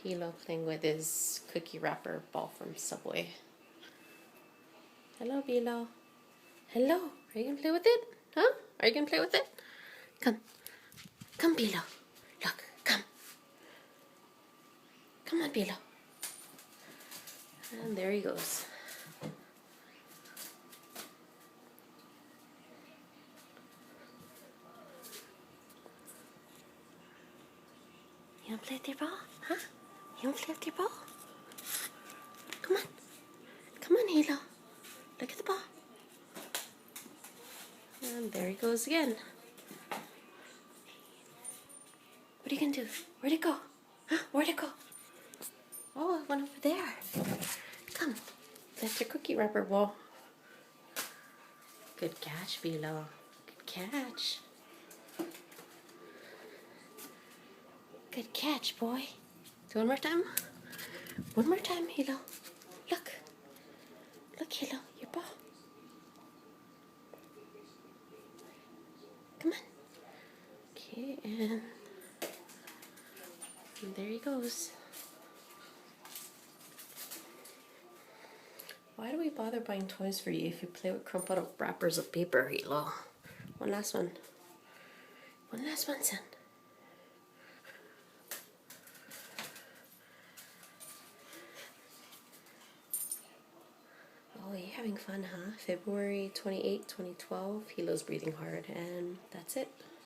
Hilo playing with his cookie wrapper ball from Subway. Hello, Bilo. Hello. Are you gonna play with it? Huh? Are you gonna play with it? Come. Come, Bilo. Look, come. Come on, Bilo. And there he goes. You wanna play with your ball? Huh? You wanna play with your ball? Come on. Come on, Hilo. Look at the ball. And there he goes again. What are you gonna do? Where'd it go? Huh? Where'd it go? Oh, it went over there. Come. That's your cookie wrapper ball. Good catch, Bilo. Good catch. Good catch, boy. Do one more time. One more time, Hilo. Look. Look, Hilo, your ball. Come on. Okay, and there he goes. Why do we bother buying toys for you if you play with crumpled up wrappers of paper, Hilo? One last one. One last one, son. Oh, you're having fun, huh? February 28, 2012, Hilo's breathing hard, and that's it.